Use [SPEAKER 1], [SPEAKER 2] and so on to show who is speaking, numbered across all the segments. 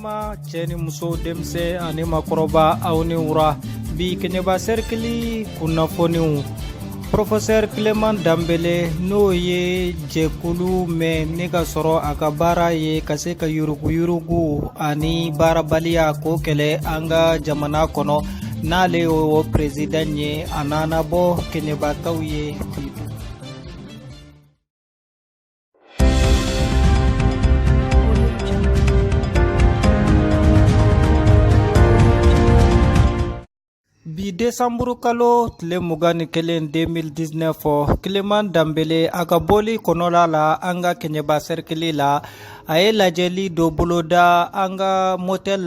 [SPEAKER 1] ma ceni muso demse ani makoroba awni wura bi kenyaba cercle kunnafoniw Professeur Clément Dambélé n'o ye jɛkulu mɛn ne ka sɔrɔ a ka baara ye ka se ka yuruguyurugu ani baarabaliya k'o kɛlɛ an ka jamana kɔnɔ n'ale o président ye a nana bɔ keɲɛbakaw ye bi décembre kalo tile 21 2019 Clément Dambélé a ka bɔli kɔnɔla la an ka keɲɛba cercle la a ye lajɛli dɔ boloda an ka motel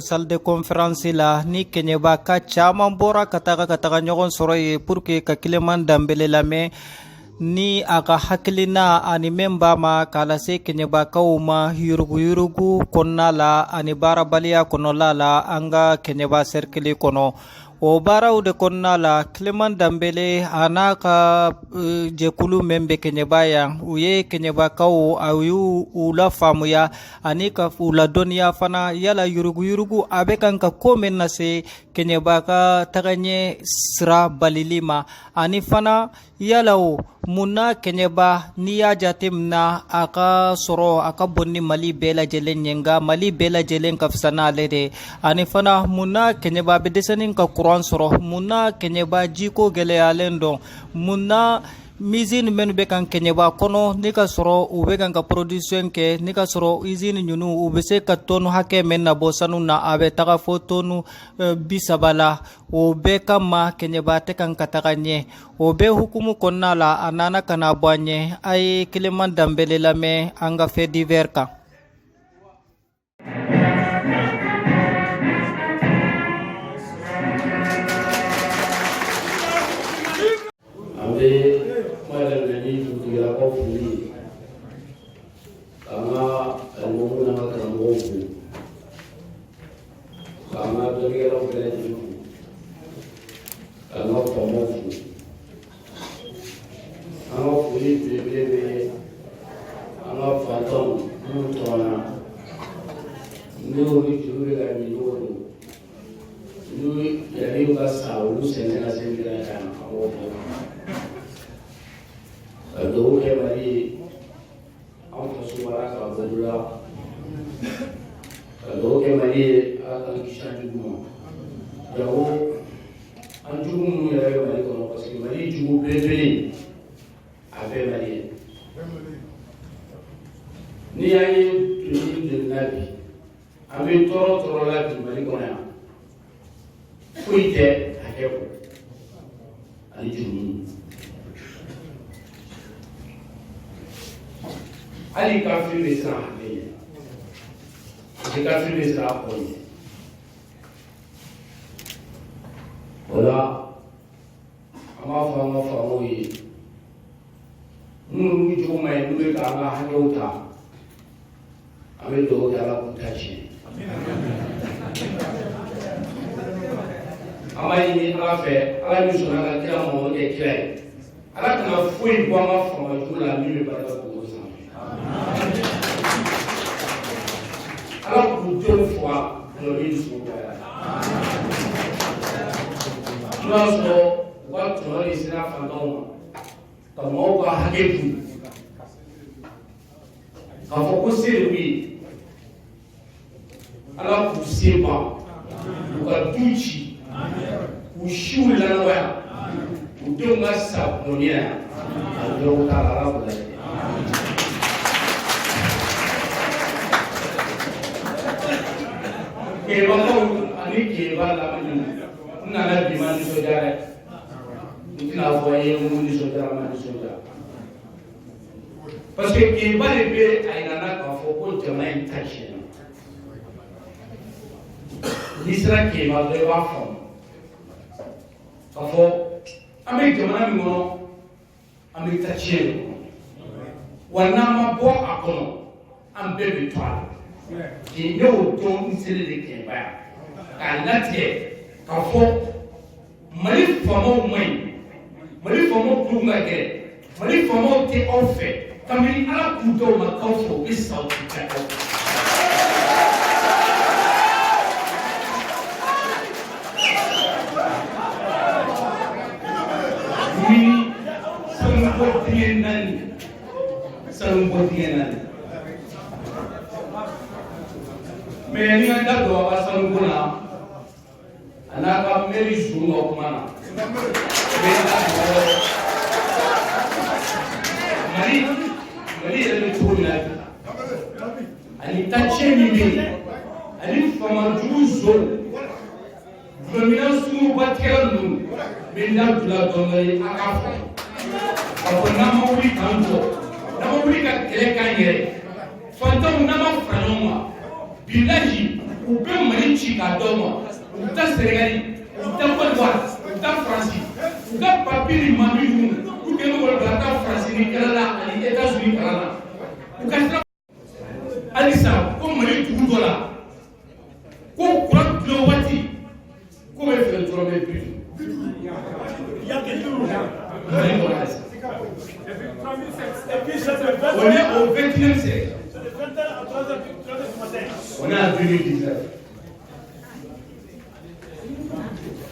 [SPEAKER 1] salle de conférence la ni keɲɛba ka caman bɔra ka taga ɲɔgɔn sɔrɔ ye pour que ka Clément Dambélé lamɛn ni a ka hakilina ani min b'a ma k'a lase keɲɛbakaw ma yuruguyurugu kɔnɔna la ani baarabaliya kɔnɔla la an ka keɲɛba cercle kɔnɔ o baaraw de kɔnɔna la Clément Dambélé a n'a ka jɛkulu min bɛ keɲɛba yan u ye keɲɛbakaw a y'u lafaamuya ani ka u ladɔnniya fana yala yuruguyurugu a bɛ kan ka ko min lase keɲɛba ka tagaɲɛ sira balili ma ani fana yala o mun na keɲɛba n'i y'a jateminɛ a ka sɔrɔ a ka bon ni Mali bɛɛ lajɛlen ye nka Mali bɛɛ lajɛlen ka fisa n'ale de ani fana mun na keɲɛba bɛ dɛsɛni ka courant sɔrɔ mun na keɲɛba jiko gɛlɛyalen dɔn mun na usine minnu bɛ kan keɲɛba kɔnɔ ne ka sɔrɔ u bɛ kan ka production kɛ ne ka sɔrɔ usine ninnu u bɛ se ka tɔnu hakɛ min na bɔ sanu na a bɛ taga fɔ tɔnu 30 la o bɛɛ kama keɲɛba tɛ kan ka taga ɲɛ o bɛɛ hukumu kɔnɔna la a nana ka na bɔ a ɲɛ a ye Clément Dambélé lamɛn an ka fait divers kan.
[SPEAKER 2] Ni y'a ye tuni de nabi an bɛ tɔɔrɔ la bi Mali kɔnɔ yan foyi tɛ hakɛ kɔ ani jurumi hali kafiri bɛ siran hakɛ ɲɛ parce que kafiri bɛ siran a kɔ ɲɛ o la an b'a fɔ an ka faamaw ye minnu ni cogo ma ye n'u bɛ k'an ka hakɛw ta an bɛ dugawu kɛ Ala k'u ta tiɲɛ an b'a ɲini Ala fɛ Ala min sɔnna ka kira Mamadu kɛ kira ye Ala kana foyi bɔ an ka faamajugu la min bɛ barika dogo sanfɛ Ala k'u denw faga dɔlɔmin ni sugu bɛɛ la n'o y'a sɔrɔ u ka tɔnɔ de sera fantanw ma ka mɔgɔw ka hakɛ dun k'a fɔ ko se de b'u ye Ala k'u se ban u ka du ci k'u siw lanɔgɔya u denw ka sa bɔnniya a dɔrɔn t'a la Ala k'u lajɛ kɛlɛbagaw ani kɛlɛba lamɛnni n nana bi ma nisɔndiya dɛ n tɛna fɔ an ye mun nisɔndiya ma nisɔndiya parce que kɛlɛba de bɛ a yirana k'a fɔ ko jamana in ta tiɲɛna n'i sera kɛlɛba dɔ i b'a faamu k'a fɔ an bɛ jamana min kɔnɔ an bɛ ta tiɲɛ de kɔnɔ wa n'an ma bɔ a kɔnɔ an bɛɛ bɛ to a la k'i ne y'o dɔn n selen de kɛlɛba yan k'a latigɛ k'a fɔ Mali faamaw man ɲi Mali faamaw dun ka gɛlɛn Mali faamaw tɛ aw fɛ kabini Ala k'u dɔw ma k'aw fɛ u bɛ sa u tɛ aw fɛ sanu botienani mais ni anda do aba sanu bona anaka meri zungo kumana mari ele tuna ani tacheni ni ani fama juzo domina sunu batkelu minda dula dongai akafa ako namuri kanto namuri ka kele kanyere fantam nama franoma bilaji ube manichi ka domo uta Senegali uta Côte d'Ivoire uta France uta papiri mamilu uke no wala ta France ni kala ali États-Unis kala ukatra alisa ko mari tudola ko kura globati ko be fere trobe plus on est au 21e siècle. On est en 2019.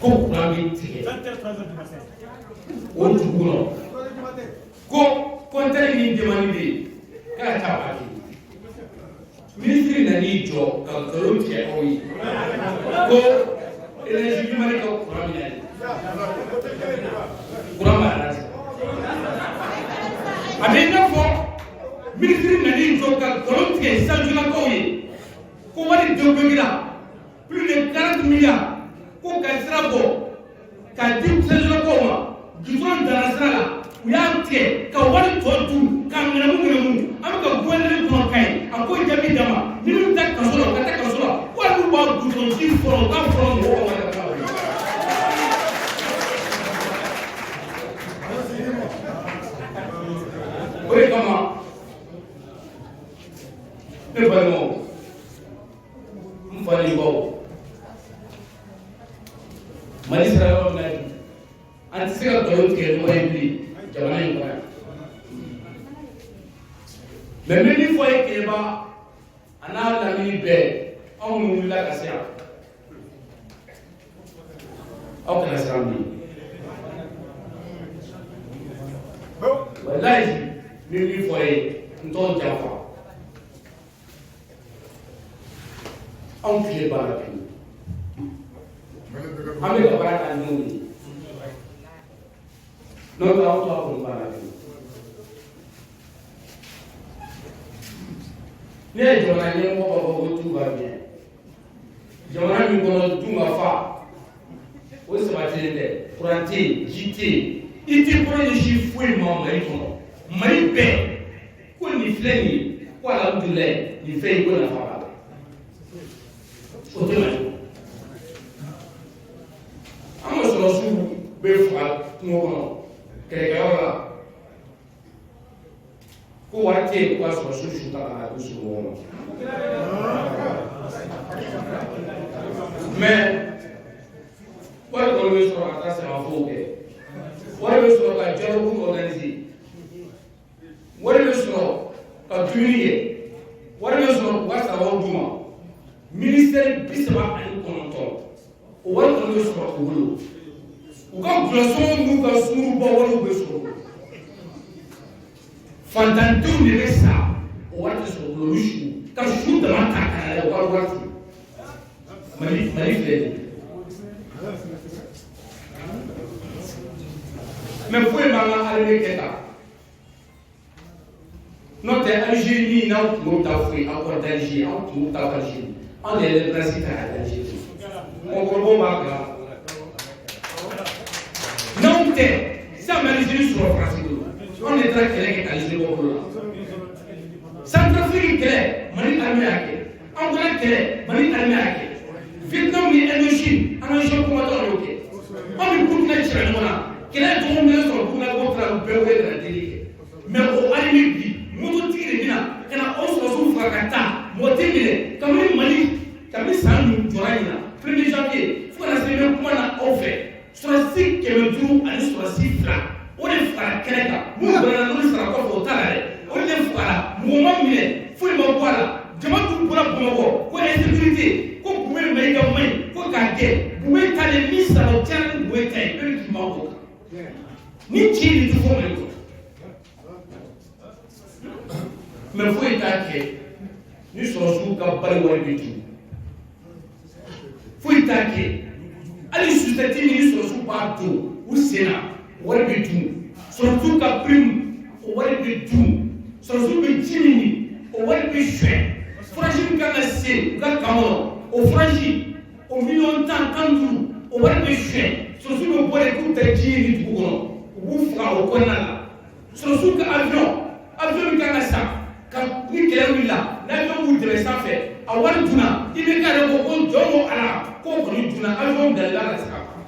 [SPEAKER 2] Comment on a mis au Tougoulon? Quand elle est demandée, qu'elle a tapé. Ministre n'a dit quand l'autre est oui. Elle est jugée comme première. Avec ministre n'a dit quand l'autre est sans la cour. Comment les deux plus de 40 milliards. Pour qu'elle sera bon, qu'elle dise que c'est le coma, du fond de la salle, où il y a un tiers, qu'elle voit le toit tout, qu'elle ne m'a avec un point de vue pour un cahier, un point de vue d'ama, ni le tac qu'un solo, qu'un tac qu'un solo, quoi nous voir du fond, du fond, d'un fond, de haut, oui, comment? Mais vraiment, nous fallait voir. Mali sera na anti sera tolo ke no ebi jamana ko mais meni fois ke ba ana la mi be on mu la kasia au kana sambi wallahi meni fois nton jafa on clé ba la pi Ame ka bara kan nuni. No ka auto ko bara. Ne jona ne mo ba ko tu ba bien. Jona mi ko tu ma fa. O se ba tende, pranti, jiti. Iti ko ni chifu mo mai ko. Mai be. Ko ni fleni, ko alhamdulillah, ni fe ko na fa. O te ma su be fa ngono kekala ko wate ko so su ta na su ngono mais wala ko le so ata se ma foke wala le so ka jero ko organiser wala le so ka tuiye wala le so wa sa wa duma ministère bisama an konton o wala ko le so ko bulu uka glaçon nous ka suru ba wala be so fantantu ni resa o wala so lo lushu ka shu da mata kana o wala mali fle mais foi manga ale keta note Algérie na mo ta foi accord d'Alger en tout ta Alger on est le président d'Alger on ko ba ka non te ça m'algérie sur le français on est très clair que Algérie au là Centrafrique clair mani armée ake Angola clair mani armée ake Vietnam ni Indochine en Chine combattant ok on est pour na tira mona clair tout le monde sur pour na contre le peuple de la télé mais au alimi bi moto tire dina kana on se retrouve fakata motimile comme Mali comme ça nous joraina 1er janvier faut la semaine comment na offert surasi kɛmɛ duuru ani surasi fila o de fara kɛnɛ kan mun bɔra n'olu sara kɔfɛ o t'a la dɛ o de fara mɔgɔ ma minɛ foyi ma bɔ a la jama tun bɔra Bamakɔ ko insécurité ko Bube Mayiga ma ɲi ko k'a gɛn Bube ta de min sara o cayara ni Bube ta ye bɛɛ bɛ k'i ma o kan ni ci de tɛ fɔ Mali kɔnɔ mais foyi t'a kɛ ni sɔrɔsiw ka bali wari bɛ dun foyi t'a kɛ hali susɛti ni sɔrɔsiw b'a don u sen na wari bɛ dun sɔrɔsiw ka prime o wari bɛ dun sɔrɔsiw bɛ ji min min o wari bɛ suɲɛ furaji min kan ka se u ka kan kɔnɔ o furaji o miliyɔn tan duuru o wari bɛ suɲɛ sɔrɔsiw bɛ bɔ de k'u ta ji ɲini dugu kɔnɔ u b'u faga o kɔnɔna la sɔrɔsiw ka avion min kan ka san ka ni kɛlɛ wulila n'avion b'u dɛmɛ sanfɛ a wari dunna i bɛ k'a yɛrɛ ko jɔn ko ala k'o kɔni dunna avion dalila ka se ka ban.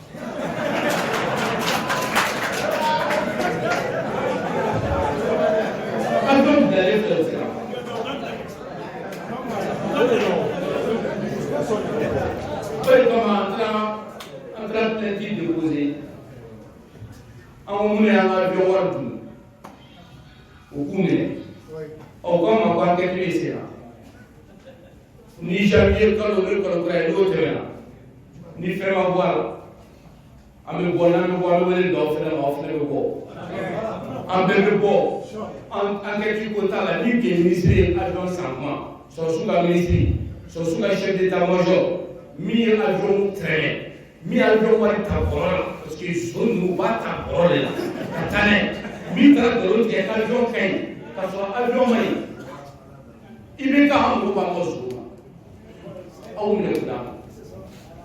[SPEAKER 2] Avion dalila ka se ka ban. Oye kama an taara plainte déposer an ko mun y'an ka avion wari dun o k'u minɛ o ko an ma ko enquête bɛ sen na ni janvier kalo ni kalo kura ye n'o tɛmɛna ni fɛn ma bɔ a la an bɛ bɔ n'an bɛ bɔ an bɛ wele da aw fɛnɛ ma aw fɛnɛ bɛ bɔ an bɛɛ bɛ bɔ enquête ko t'a la ni kɛ ministre ye avion san kuma sɔrɔsiw ka ministre sɔrɔsiw ka chef d'état major min ye avion traîner min ye avion wari ta bɔrɔ la parce que so ninnu u b'a ta bɔrɔ de la ka taa n'a ye min taara nkalon tigɛ avion ka ɲi k'a sɔrɔ avion ma ɲi i bɛ ka an mago b'an ka so ma aw minɛ k'u d'a ma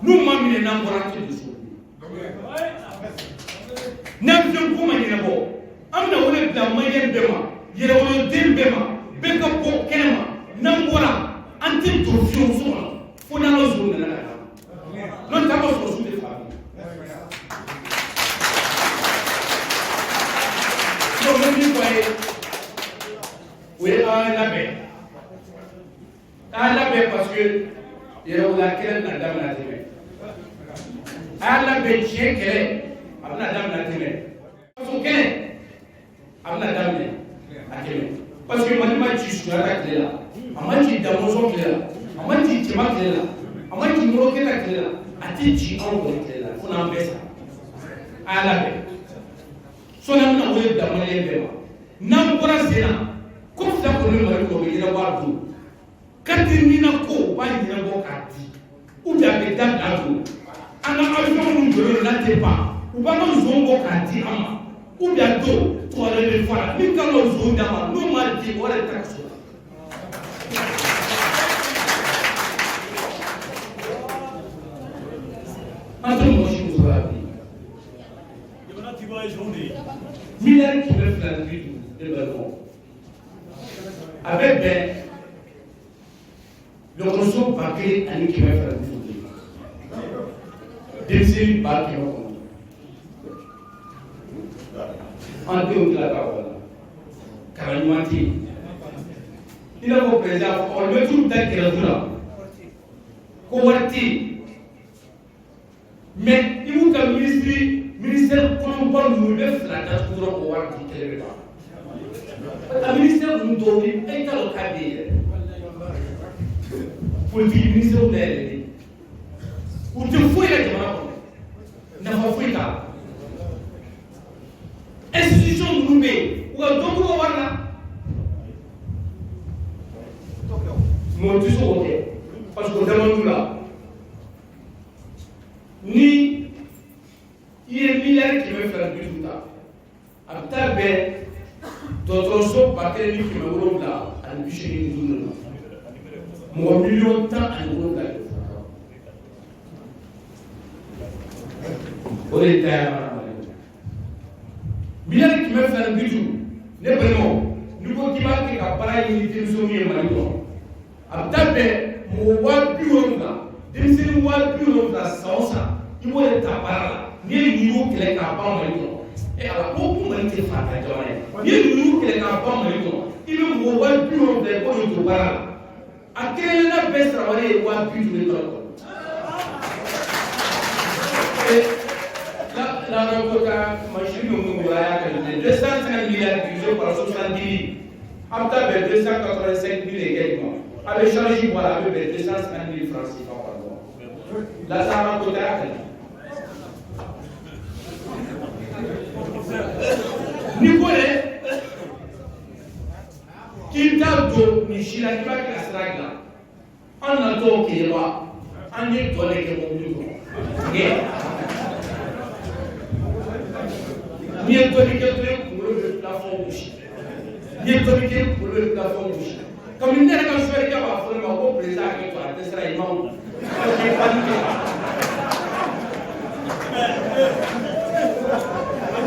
[SPEAKER 2] n'u ma minɛ n'an bɔra an tɛ don so n'avion ko ma ɲɛnabɔ an bɛna wele bila maliyɛn bɛɛ ma yɛrɛwoloden bɛɛ ma bɛɛ ka bɔ kɛnɛ ma n'an bɔra an tɛ don fiyewu so kɔnɔ fo n'an ka so nana ka taa n'o tɛ an ka sɔrɔ su de fa donc n bɛ min fɔ a ye o ye an labɛn parce que yɛrɛwolola kɛlɛ bɛna daminɛ tɛmɛ a y'a labɛn tiɲɛ kɛlɛ a bɛna daminɛ tɛmɛ faso kɛlɛ a bɛna daminɛ a tɛmɛ parce que Mali ma ci Sunjata tile la a ma ci Damɔzɔn tile la a ma ci Cɛma tile la a ma ci Modibo Keyita tile la a tɛ ci anw kɔni tile la fo n'an bɛɛ sa a y'a labɛn sɔɔni an bɛna wele bila maliyɛn bɛɛ ma n'an bɔra sen na ko fila kɔni bɛ Mali kɔnɔ o bɛ ɲɛnabɔ a don kati nina ko u b'a ɲɛnabɔ k'a di ou bien a bɛ dabila a don an ka avion minnu jɔlen n'a tɛ ban u b'an ka nson bɔ k'a di an ma ou bien a don tɔgɔ de bɛ fɔ a la min kan ka nson d'a ma n'o ma di o yɛrɛ t'a so. an tɛ mɔgɔ si muso la bi miliyari 250 de bɛ bɔ a bɛ bɛn dɔgɔtɔrɔso 1000 ani 250 denmisɛnnin 1000 kɔnɔ an denw tila ka wala kalan ɲuman tɛ yen i n'a fɔ président ɔrɔmɛtiriw da kɛrɛfɛ la ko wari tɛ yen mais i b'u ka ministère kɔnɔba ninnu bɛ fila datugu dɔrɔn ko wari di kɛlɛ bɛ ban a ministère ninnu dɔw ni e t'a dɔn k'a bɛ yen yɛrɛ politique ministère da yɛlɛ de u tɛ foyi la jamana kɔnɔ nafa foyi t'a la institution ninnu bɛ yen u ka dɔ bɔ u ka wari la mais o tɛ se k'o kɛ parce que o damand'u la ni i ye miliyari 250 ta a bɛ taa bɛn dɔgɔtɔrɔso 1775 ma mɔgɔ miliyɔn 17 o de ta ye mara miliyari 250 ne balimaw n'i ko k'i b'a kɛ ka baara ɲini denmisɛnninw ye Mali kɔnɔ a bɛ taa bɛn mɔgɔ 70,000 denmisɛnnin 70,000 san o san i b'o de ta baara la n'i ye ninnu kɛlɛ k'a ban Mali kɔnɔ ala ko Mali tɛ fata jamana ye n'i ye ninnu kɛlɛ k'a ban Mali kɔnɔ i bɛ mɔgɔ 70,000 i b'o de don baara la a kɛlen bɛɛ sara wari ye 50,000 kɔnɔ la machine nous voit 250 milliards divisé par 70, à bɛ 285 000 également. Avec charge voilà, avec 250 000 francs CFA par mois. Là, ça va coûter à quel? Nicolas, qui t'a don ni sila kiba kila siragla an na to keba an ye to le ke mobili ko nge ni ye to ke to kulo de plafond bushi ni ye to ke kulo de plafond bushi comme ne ka sfere ke ba fo ma ko président ke to a tesra imam ke panique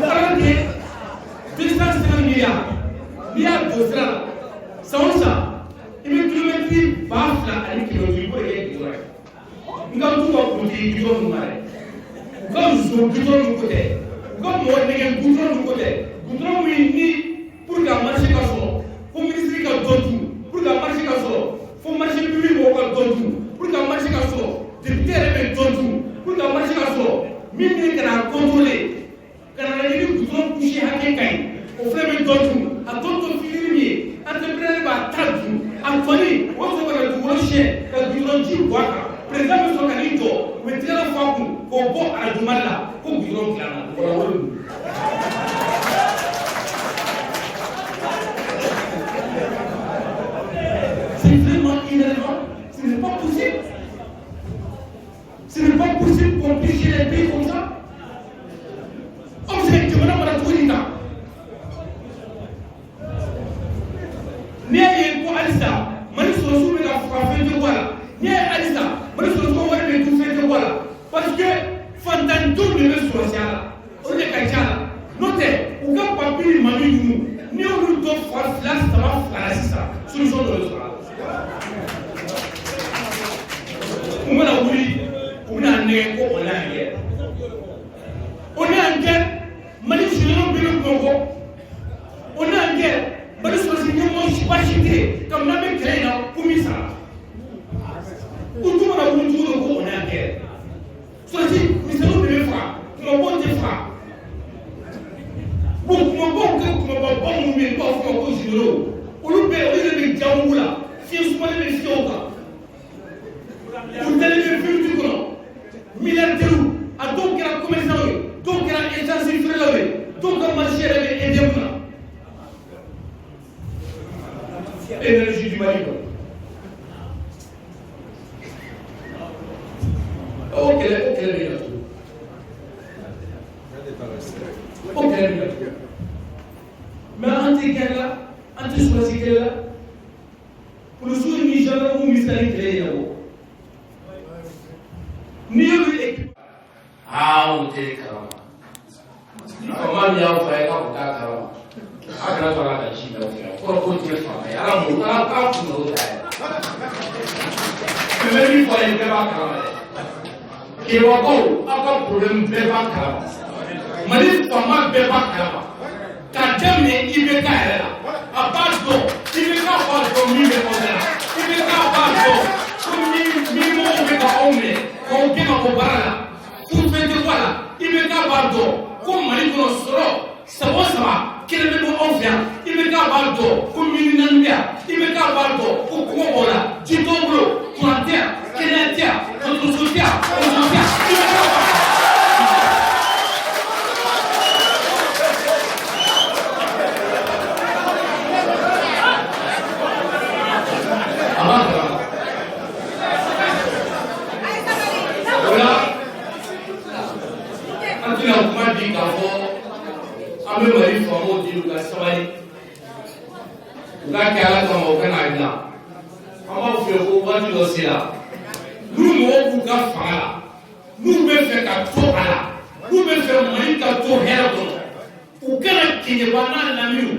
[SPEAKER 2] Arante, distance de milliard, milliard de francs. Sans ça, il me kilométrie basse là, à kilomètre pour les gens. Nous avons tout à côté, du tout nous marrer. Comme nous du tout nous côté, comme moi nous avons du tout nous côté. Nous avons ni pour la marché comme ça, pour ministre comme tout, pour la marché comme ça, pour marché public comme tout, pour la marché comme ça, député avec tout, pour la marché comme ça. Ministre qui a contrôlé. Quand on a dit que nous avons couché à quelqu'un, on fait le donjon, à d'autres filimiers, à te prendre par Tadou, à Tony, on se voit le chien, le Duranji Waka, président de son canito, mais très la fois qu'on voit à la Dumala, qu'on Duran Clan. C'est vraiment irrélevant, ce n'est pas possible. Ce n'est pas possible qu'on puisse gérer les pays comme ça. Parce que Fantantou ne veut pas se on est Kachana. Notez, ou quand Papi Manu nous, ni on nous donne force là, ça va faire ça. Solution de l'histoire. On a oublié, on a un négo, on a un guerre. On est en guerre, Mali sur le Congo. On est en guerre, Mali sur le Congo, je suis pas chité, comme la même créé là, pour ça. Où tout le monde a voulu tout le monde, on est en guerre. Soit-il, mais c'est nous qui le frappons, comment bon te frappe. Bon, comment bon, mais pas au fond, au Giro. On nous paie, on est les Djamoula, si on se met les Sioka. Vous allez le plus du grand. Milliardaire, à donc il y a un commerçant, donc il y a un échange frère, donc un marché et des moulins. Énergie du Mali. Ok, mais anti-guerre là, anti-choisi-guerre là, pour le jour ni jamais vous m'y créé là-haut. Ni eu équipe. Ah, on était carrément. Comment il y a un frère qui a carrément. Ah, quand on a la Chine, pour continuer à faire. Alors, on a pas tout le monde. Mais même il faut aller faire carrément. Et on a un problème de bébé carrément. Mali fama bɛɛ b'a kalama ka daminɛ IBK yɛrɛ la a b'a dɔn IBK b'a dɔn min bɛ aw la IBK b'a dɔn ko min mɔgɔw bɛ ka aw minɛ k'aw gɛn ka bɔ baara la furufɛn tɛ bɔ a la IBK b'a dɔn ko Mali kɔnɔ sɔrɔ saba o saba kelen bɛ bɔ aw fɛ yan IBK b'a dɔn ko mini naani bɛ yan IBK b'a dɔn ko kɔngɔ b'o la ji t'aw bolo kuran tɛ yan kɛnɛya tɛ yan dɔgɔtɔrɔso tɛ yan ekɔliso tɛ yan IBK b'a dɔn. An bɛ Mali faamaw di u ka sabali u ka kɛ Ala kama u ka n'a dilan an b'a fɔ ko waati dɔ sera n'u mɔgɔw b'u ka fanga la n'u bɛ fɛ ka to a la n'u bɛ fɛ Mali ka to hɛrɛ kɔnɔ u kana kɛɲɛba n'a lamɛnw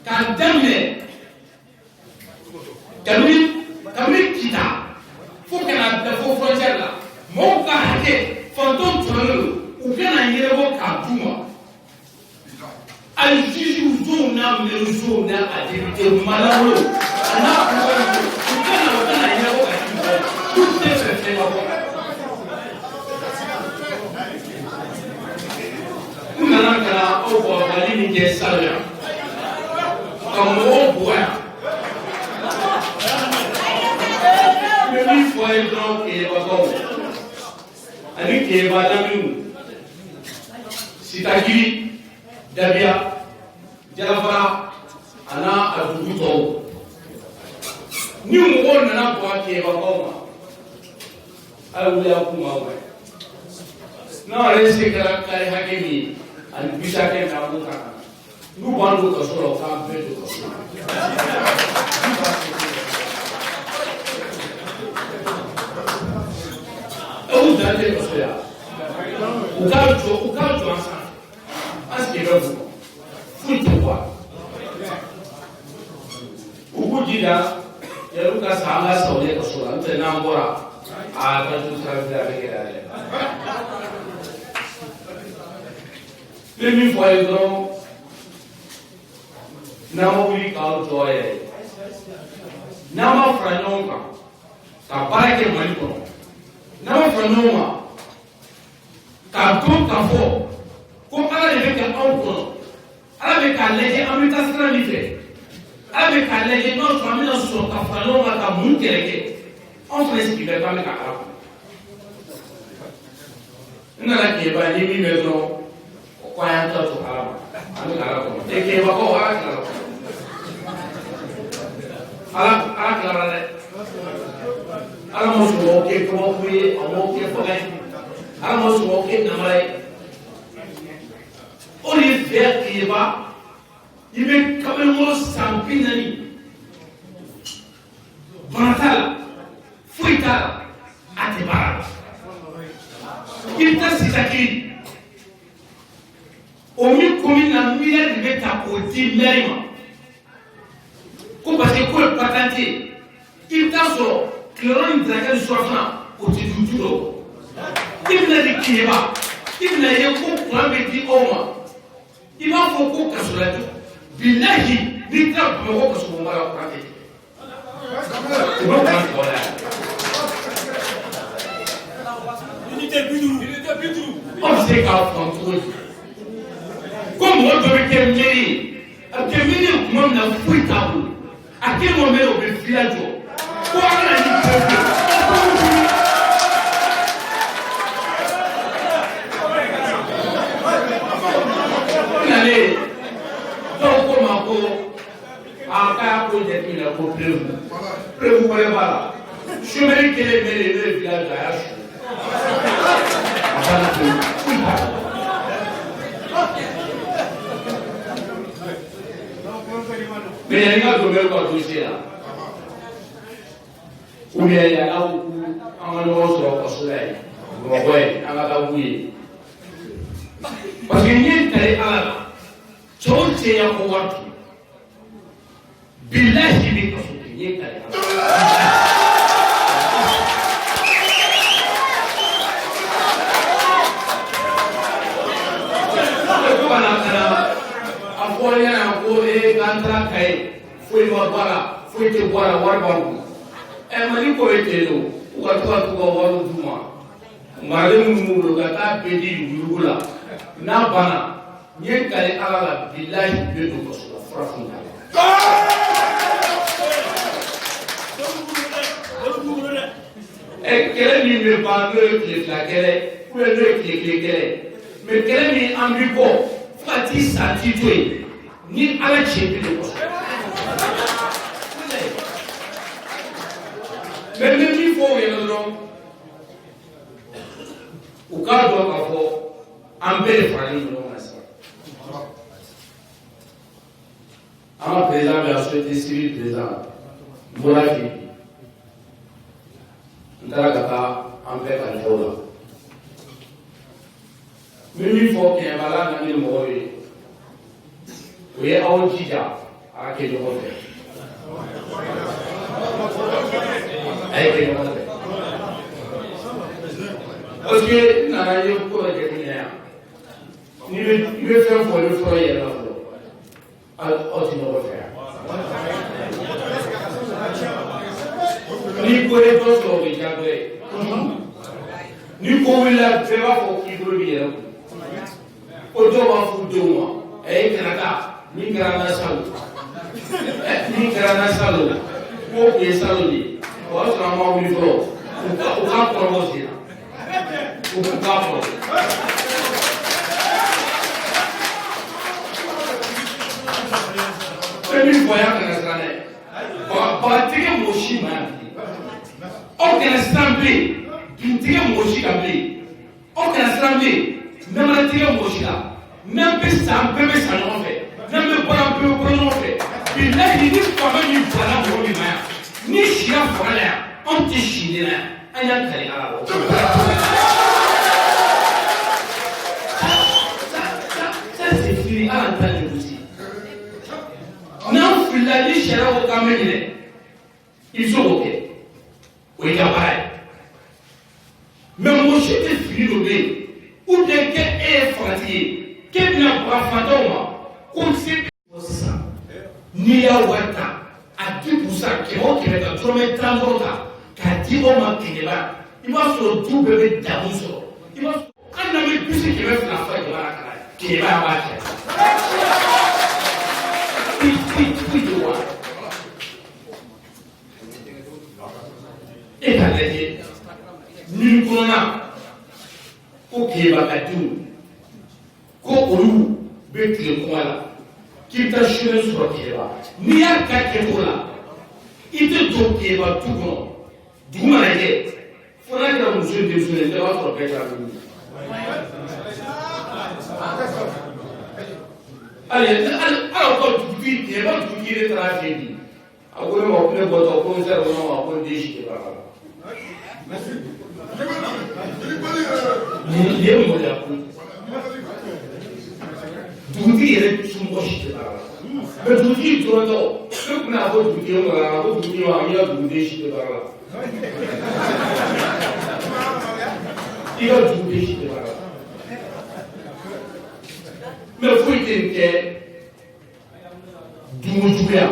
[SPEAKER 2] k'a daminɛ kabini Kita fo ka na bila fo frontière la mɔgɔw ka hakɛ fantanw tɔrɔlen don u kana yɛrɛbɔ k'a d'u ma. Ali juge ou n'a meruzo n'a adérité malheureux n'a problème ou kana yɛrɛbɔ ka d'u ma tout est fait ka bɔ. U nana ka na aw kɔrɔbali min kɛ salon yan ka mɔgɔw bɔ yan. N bɛ min fɔ a ye dɔrɔn Keyebakaw ani Keyeba lamɛnw Sitakiri Dabiya Jalafara a n'a dugu tɔw ni mɔgɔ nana bɔ a kɛbagaw ma a ye wuli a kuma wa n'a yɛrɛ se kɛra kari hakɛ min ye ani bisa kɛ n'a ko kan n'u b'an don kaso la u k'an bɛɛ don kaso la u dan tɛ kaso ya u k'a jɔ an sanfɛ an sigi bɛ bɔ foyi tɛ bɔ a la u k'u jija yɛrɛ ka sa an ka sa o ye kaso la n'o tɛ n'an bɔra a ka to sira fɛ a bɛ gɛlɛya dɛ n bɛ min fɔ a ye dɔrɔn n'an ma wuli k'aw jɔ yɛrɛ n'an ma fara ɲɔgɔn kan ka baara kɛ Mali kɔnɔ n'an ma fara ɲɔgɔn kan k'a dɔn k'a fɔ ko Ala de bɛ kɛ anw kɔnɔ Ala bɛ k'a lajɛ an bɛ taa sira min fɛ Ala bɛ k'a lajɛ n'aw sɔrɔ an bɛna sɔrɔ ka fara ɲɔgɔn kan ka mun kɛlɛ kɛ anw fana sigi bɛ k'an bɛ ka Ala kɔnɔ n nana kɛba ni min bɛ dɔrɔn ko an y'an ta to Ala ma an bɛ ka Ala kɔnɔ e kɛbagaw Ala tilala Ala tilala dɛ Ala ma sɔn o kɛ kabako ye a m'o kɛ faga ye Ala ma sɔn o kɛ namara ye o de fɛ kɛba i bɛ kamalenkɔrɔ san 40 bana t'a la foyi t'a la a tɛ baara la i bɛ taa sisakiri o min commune na miliyari de bɛ ta k'o di maire ma ko parce que ko ye patente ye i bɛ taa sɔrɔ tileyɔrɔ ni darakɛ surafana o tɛ du dɔ i bɛna di kɛba i bɛna ye ko kuran bɛ di aw ma i b'a fɔ ko kasolajɔ bilahi n'i taara Bamakɔ kasobon mara kuran tɛ u bɛ kuran tɔgɔ la unité 50 aw bɛ se k'a faamu cogo di ko mɔgɔ dɔ bɛ kɛ mairie ye a bɛ kɛ mairie ye tuma min na foyi t'a bolo a kɛ mɔgɔ mairie o bɛ village jɔ ko a kana ni fɛn fɛn nalen dɔw ko ma ko a k'a ko jateminɛ ko prévu wɛrɛ b'a la chômeur kelen mairie n'o ye village a y'a su a banna pewu foyi t'a la. Mais il y a un domaine qu'on doit toucher là. Ou bien il y a là où on a nos sur le soleil. Bon, ouais, on a la bouille. Parce que n'y est allé à la. Tout c'est un pouvoir. Billahi bi ko n'y est allé à la. Kantara kai foi mabara foi te bora warbangu mani ko etelo ukatoa tuwa waru duma maremu mulu kata pedi yurugula na bana nye kale ala billahi bedo ko so frafunda kele ni me ba no ki la kele ku no ki kele me kele ni ambiko fati santi toy ni ala cɛ bi ko mais ni min fɔ o yɛrɛ dɔrɔn u k'a dɔn k'a fɔ an bɛɛ de faralen ɲɔgɔn kan sisan an ka président bɛ yan société civile président n bɔra fɛ n taara ka taa an bɛɛ kalifaw la n bɛ min fɔ kɛɲɛbala na ni mɔgɔw ye o ye aw jija a ka kɛ ɲɔgɔn fɛ a ye kɛ ɲɔgɔn fɛ parce que n nana ye ko dɔ jateminɛ yan n'i bɛ fɛn fɔ i bɛ fɔlɔ yɛrɛ la fɔlɔ aw tɛ ɲɔgɔn fɛ yan n'i ko ye dɔ sɔrɔ o bɛ diya dɔ ye n'i ko wulila bɛɛ b'a fɔ k'i bolo b'i yɛrɛ kun o dɔw b'a fɔ u denw ma kana taa ni kɛra na salo ni kɛra na salo ko o ye salo de ye o y'a sɔrɔ an ma wuli fɔlɔ u k'a kɔrɔbɔ sen na u k'a kɔrɔ fɛn min fɔ y'a kana siran dɛ bagatigi moshi ma o kana srambe duntiga moshi ka ble o kana srambe namara tiga moshi la nambe sambe be sanon fe nambe bara be no fe billahi ni fama ni fala mo mi ma ni shira fala on ti shina anya kare ala ça c'est fini à l'entendre aussi non la li shara o kamene ils ont ok oui pareil mais moi j'étais fini de bé ou bien que est fatigué que n'a pas fatoma comme c'est ça ni ya wata à 10% qui vont qui va te transporter qu'à 10 moments qui est là il va se tout bébé d'amour il va quand on a plus qui va faire la fête de la qui va abattre et à l'aide nous prenons au Kébakadou Kokolou Betty Koala qui t'a choué sur le Kéba ni à Kakekola il te doit Kéba tout bon d'où m'a aidé faudra que nous jouions des jeunes de votre père allez alors tu dis Kéba tu dis les tragédies après on peut votre concert on va déchirer par là ni le mo ya ku duti yɛrɛ sunbɔ si tɛ baara la mɛ duti tɔrɔtɔ ne kun n'a fɔ duti ye ŋɔra la ko duti wa an y'a duguden si tɛ baara la i ka duguden si tɛ baara la mɛ foyi tɛ nin kɛ dunko juguya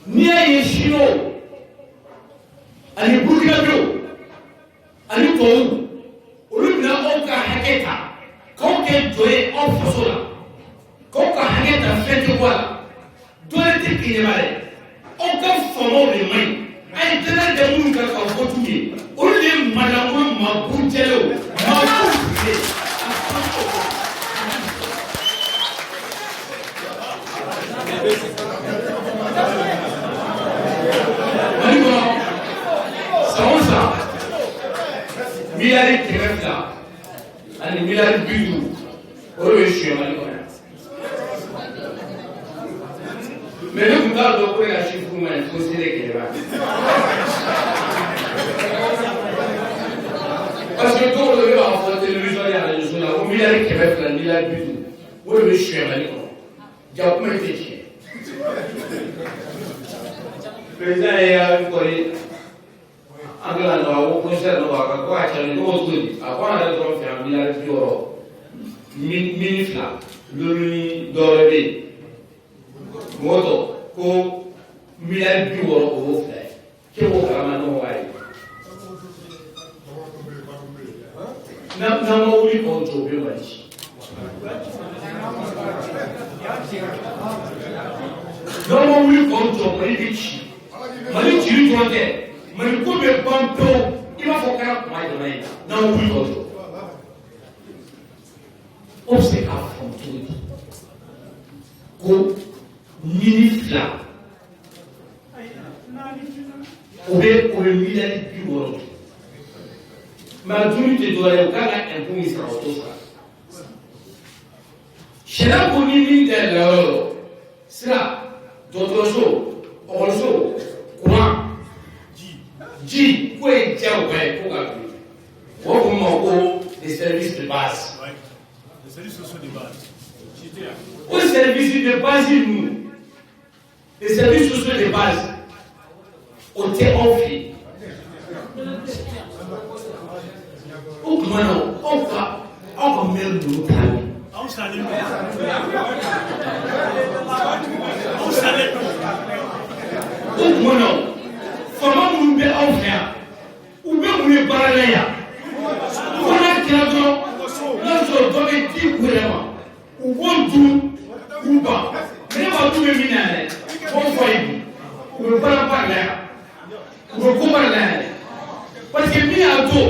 [SPEAKER 2] n'i y'a ye sino ani burukinabew ani tɔw olu bɛna aw ka hakɛ ta k'aw kɛ jɔ ye aw faso la k'aw ka hakɛ ta fɛn tɛ bɔ a la dɔ de tɛ keɲɛba dɛ aw ka faamaw de man ɲi a ye danaya da minnu kan ka fɔ t'u ye olu de ye madamu maburuncɛlenw maburuncɛlen mali kɔnɔ san o san miliyari 200 ani miliyari 50 o de bɛ suyɛn mali kɔnɔ mɛ ne tun t'a dɔn ko e ka chiffre ma ɲi fo sele kɛlɛba parce que dɔw de bɛ b'a fɔ télévision ni arajo la ko miliyari 200 miliyari 50 o de bɛ suyɛn mali kɔnɔ ja kuma tɛ tiɲɛ président ye y'a kɔri an bɛ na nɔgɔya ko concert nɔgɔya ko a cɛ ni ko cogo di a ko an yɛrɛ dɔrɔn fɛ yan miliyari 60 mini fila lolu ni dɔwɛrɛ bɛ yen mɔgɔ tɔ ko miliyari 60 o y'o fila ye k'e b'o kalama ɲɔgɔn ka ye n'an ma wuli k'o jɔ o bɛ mali ci n'an ma wuli k'o jɔ mali bɛ ci mali cili dɔrɔn tɛ mali ko bɛ ban pewu i b'a fɔ kɛra kuma jama ye n'an ma wuli k'o jɔ o bɛ se k'a fɔ cogo di ko mini fila o bɛ miliyari 60 mɛ a dumuni tɛ dɔwɛrɛ ye o kan ka impôt min sara o t'o sara sariya ko ni min tɛ layɔrɔ sira dɔgɔtɔrɔso ɔkɔliso kuran ji ko ye diyagoya ye ko ka bin o b'a fɔ min ma ko les services de base les services sociaux de base o service de base ninnu les services sociaux de base o tɛ anw fɛ yen o tuma na aw ka maire ninnu t'a ye aw salen don o tuma na faama minnu bɛ aw fɛ yan u bɛ mun ye baara la yan fo n'a kɛra dɔrɔn n'a sɔrɔ dɔ bɛ di u yɛrɛ ma u b'o dun k'u ban mais ne b'a dun bɛ min na yɛrɛ b'o fɔ ye bi u bɛ baara la yan u bɛ ko baara la yan parce que min y'a to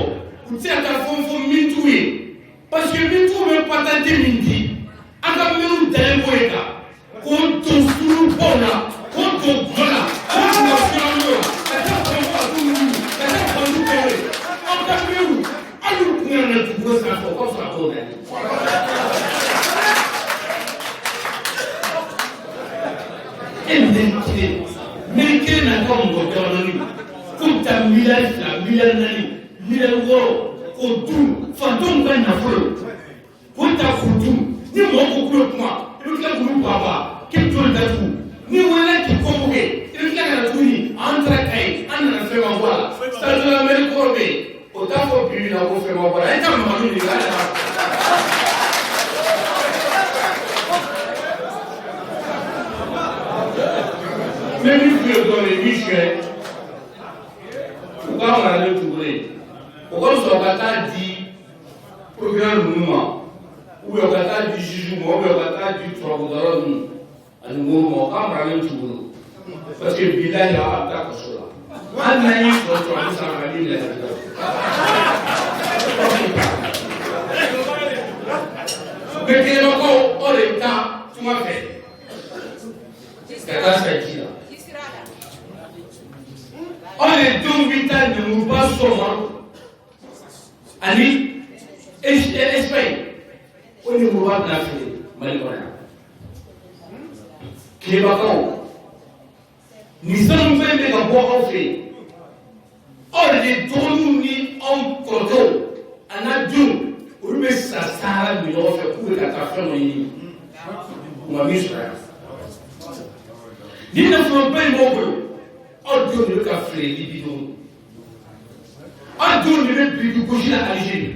[SPEAKER 2] u tɛ se ka taa fɔ min t'u ye parce que min t'u bɛ patente min di an ka minnu dalen b'o ye kan k'o don surubaw la k'o don gulɔ la k'o don mais qui n'a pas mon autonomie. Comme ta milliard, milliard d'euros, au tout, fantôme d'un afro. Pour ta photo, ni mon couple moi, il y a un groupe papa, qui tourne d'atout. Ni voilà qui convoqué, il y a un tourni, entre cailles, en a fait ma voix. Ça de la même corvée. Autant pour lui, la fait ma voix. Et quand on dit là, même si je donne les bichets, pourquoi on a le tourné? Pourquoi on a dit programme mouvement? Ou on a dit jugement, ou on a dit travail à mouvement, quand on a le tourné. Parce que le village a un tas de choses. On a eu son travail sans la ligne. Mais qu'il y a encore le temps, tout m'a fait. C'est la sortie là. On est donc vital de nous pas souvent. Ani, Espagne. On est mouvant de la fille, Malikona. Qui est vacant. Nous sommes même des gars en fait. On est tournés ni en coteau. On a dû. On met sa salle, mais on fait couper la café. On a mis ça. Nous ne faisons pas le mot. On donne le café, les bidons. On donne le bidon couché à Algérie.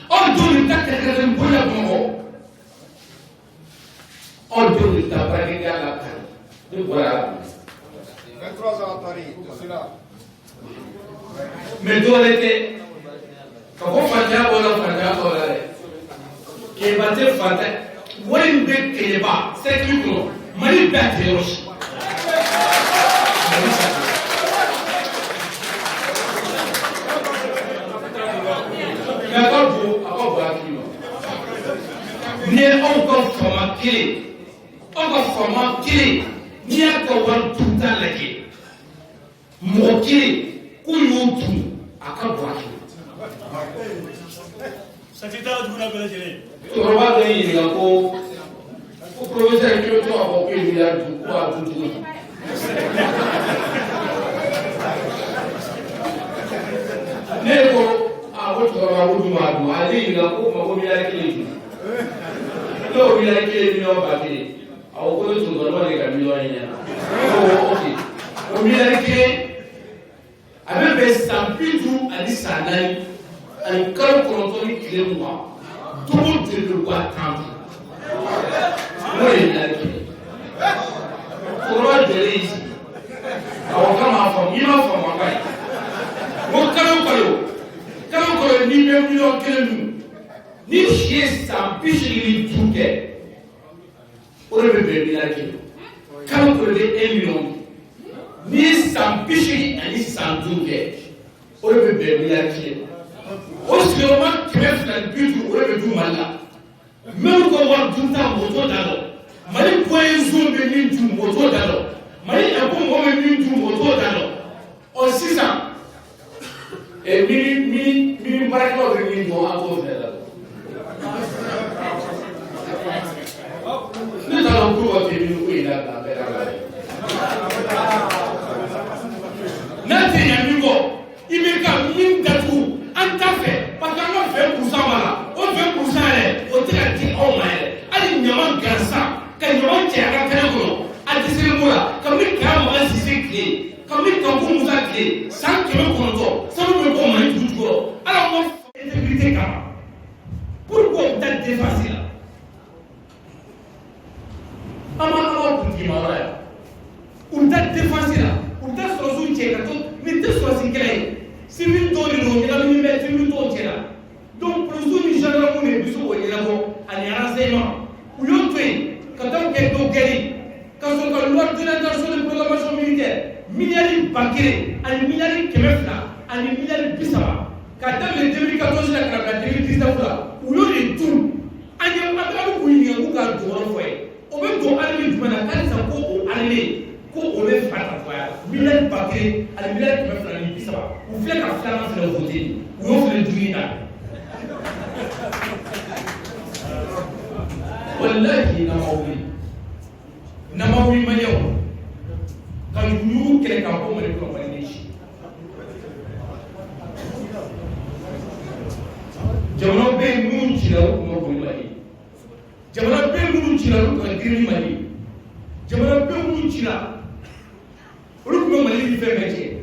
[SPEAKER 2] On donne le tac à la boule à Congo. On donne le tabac à la canne. Voilà.
[SPEAKER 3] 23 ans à Paris, c'est là.
[SPEAKER 2] Mais d'où elle était? Quand on fait un bon enfant, qui est battu, où est une bête qui est bas? C'est plus gros. Mali bête est roche. Ni encore format clé, ni encore tout le temps lagi. Mon clé, couillon tout, à quoi boire.
[SPEAKER 4] Ça fait tard de vous la télé.
[SPEAKER 2] Tu vas gagner les gars pour professeur qui veut avoir un milliard de quoi tout le monde. Neko, à votre travail, vous m'avez allez, il a pour ma milliard qui est. Non, il a été mis en papier. À au côté de son droit, il a mis en ligne. Ok. Au milieu avec des sampitou à 10 années, un cœur contrôlé qui est moi. Tout le monde le voit tant. Moi, il a été. Pourquoi je l'ai ici? Alors, quand ma femme, il m'a fait ma paille. Mon calme, ni même million que nous. Ni chier sans piche ni tout est. On ne peut pas dire. Quand on peut dire 1 million, ni sans piche ni sans tout est. On ne peut pas dire. Aussi, on qui met dans le but, on ne peut pas mal là. Même quand on va tout le temps, on va d'alors. Mali point zoom de l'île du moto d'alors. Mali un peu moins de l'île du moto d'alors. En 6 ans. Et mini marqueur de l'île vont encore faire là. Nous allons pouvoir tenir le là. N'attendez pas, il me dit mine d'atout, en ta fait, parce qu'on fait pour ça, on fait pour ça, on t'a dit, oh my, allez, il y a un garçon, quand il y a un tiers, à décider le mot là, comme il y a un système clé, comme il y a un bon moussa clé, sans qu'il me compte, sans me comprendre tout le temps. Alors, on fait intégrité quand même. Pourquoi on t'a défacé là? Ama kunti mawaya. On t'a défacé là. On t'a sorti tchèque. Mais t'es sorti quel? Si vous donnez le nom, il a mis le ton là. Donc pour nous, nous allons nous aider sur le labo, à l'enseignement. Où l'on fait, quand on fait nos guéris, quand on a loi de l'intention de programmation militaire, milliards banquiers, un milliard qui me fait là, un milliard bissava. Quand on est 2014 là, quand on est 2019 là, où l'on est tout, un milliard où il y a un foyer. On veut qu'on arrive du mana, quand ça peut aller, qu'on veut faire la foyer. Milliard banquiers, un milliard qui me fait là, bissava. Vous faites la flamme sur le côté, où on fait le douina. Wallahi na mauli ni maliyɛnw ka yugu kɛlɛ ka bɔ Mali kɔnɔ Mali bɛ ci jamana bɛ yen minnu cira u tun ma boli Mali jamana bɛ yen minnu cira olu tun ka girin ni Mali jamana bɛ yen minnu cira olu tun bɛ Mali ni fɛn bɛɛ kɛ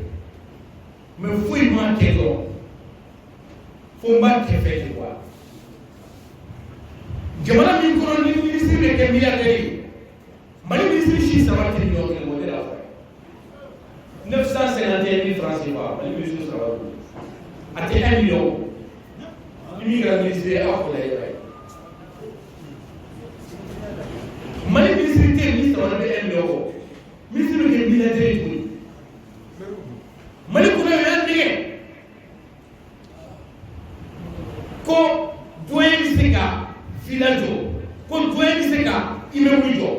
[SPEAKER 2] mais foyi ma kɛ dɔrɔn fo n b'a kɛ fɛn de quoi jamana min kɔnɔ ni ministre bɛ kɛ milliardaire ye Mali ministre si saba tɛ miliyɔn kelen bɔ ne la 951 000 francs CFA Mali ministre saba a tɛ 1 million ni min kɛra ministre ye a ko la yɛrɛ Mali ministre tɛ yen ni saba bɛ 1 million bɔ ministre bɛ kɛ milliardaire ye tuguni Mali kɔnɔ yɛrɛ nɛgɛ ko doyen bɛ se ka village jɔ ko doyen bɛ se ka immeuble jɔ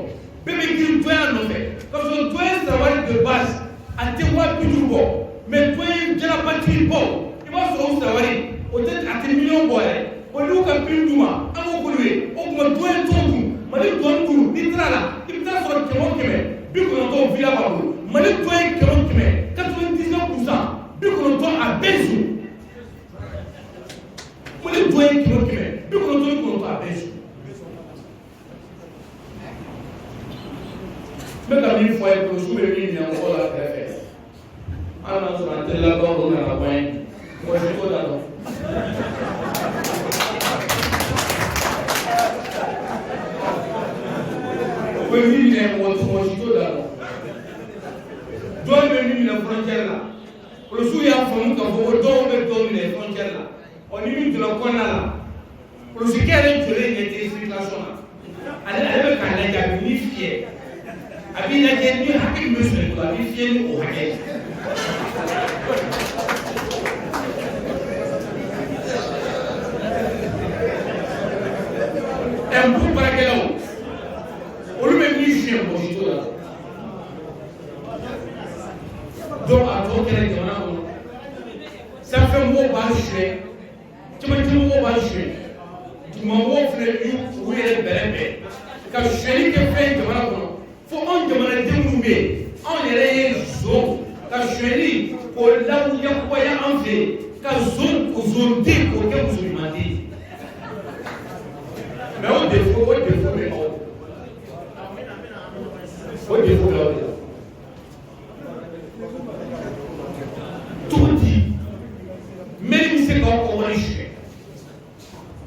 [SPEAKER 2] bɛɛ bɛ girin doyen nɔfɛ parce que doyen salaire de base a tɛ 50,000 bɔ mais doyen jalabatigi bɔ i b'a sɔrɔ o salaire o tɛ a tɛ miliyɔn bɔ yɛrɛ o n'u ka prime d'u ma an b'o k'olu ye o tuma doyen t'o dun Mali doyen duuru n'i taara la i bɛ taa sɔrɔ 100 o 100 villa b'a bolo Mali doyen 100 o 100 99% bi kɔnɔntɔn a bɛɛ su Mali doyen 100 o 100 bi kɔnɔntɔn a bɛɛ su n bɛ ka min fɔ a ye polisiw bɛ min minɛ mɔgɔw la kɛrɛfɛ an na sɔrɔ an telilakaw o nana bɔ yen mɔgɔ si t'o la dɔn o bɛ min minɛ mɔgɔ si t'o la dɔn dɔw bɛ min minɛ frontière la polisiw y'a faamu k'a fɔ ko dɔw bɛ dɔw minɛ frontière la ɔ ni min donna kɔnɔna la polisikɛ yɛrɛ jɔlen ɲɛ tɛ circulation na ale bɛ k'a lajɛ a bɛ min fiyɛ a b'i lajɛ ni hakili bɛ sɔrɔ i bolo a b'i fiyɛ ni o hakɛ ye impôt baarakɛlaw olu bɛ min fiyɛ mɔgɔ si t'o la donc a tɔ kɛra jamana kɔnɔ sanfɛmɔgɔw b'a suɲɛ cɛmancɛmɔgɔw b'a suɲɛ dugumamɔgɔw fana y'u yɛrɛ bɛrɛ bɛn ka suɲɛli kɛ fɛn jamana kɔnɔ fo anw jamanaden minnu bɛ yen anw yɛrɛ ye zon ka suɲɛli k'o yakubaya an fɛ yen ka zonden k'o kɛ musoɲumanden ye mais o défaut bɛ aw o défaut bɛ aw de la mairie bɛ se k'aw ka wari suɲɛ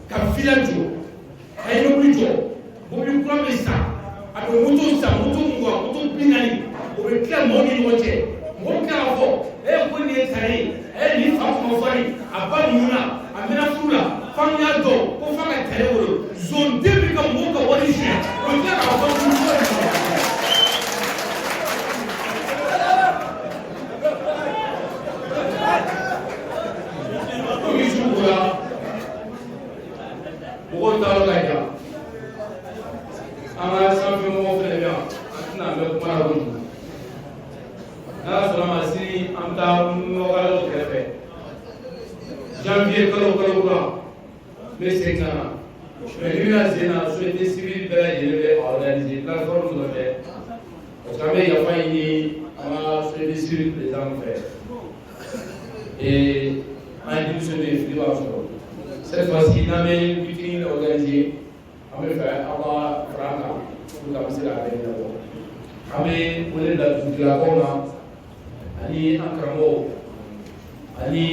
[SPEAKER 2] ka village jɔ ka immeuble jɔ mobili kura bɛ san a bɛ moto san moto 20 moto 40 o bɛ tila mɔgɔw ni ɲɔgɔn cɛ mɔgɔw bɛ k'a fɔ ko nin ye tare ye nin fa kɔnɔ fari a ba ninnu na a mɛnna furu la f'an y'a dɔn ko f'a ka tare wolo zonden bɛ ka mɔgɔw ka wari suɲɛ o bɛ tila k'a fɔ furu ko mɔgɔw taara ka jan an ka sanfɛmɔgɔw fana bɛ yan an tɛna an bɛ kuma la kojugu n'ala sɔnna ma sini an bɛ taa nɔgɔyalaw kɛrɛfɛ janvier kalo kura n bɛ segin ka na mais ni bɛna sen na société civile bɛɛ lajɛlen bɛ organiser plateforme dɔ fɛ parce que an bɛ yafa ɲini an ka société civile président fɛ et an ye démission de fili b'a sɔrɔ cette fois-ci n'an bɛ meeting organiser an bɛ fɛ aw ka fara an kan pour que an bɛ se k'a bɛɛ ɲɛnabɔ an bɛ wele bila dugutigilakaw ma ani an karamɔgɔw ani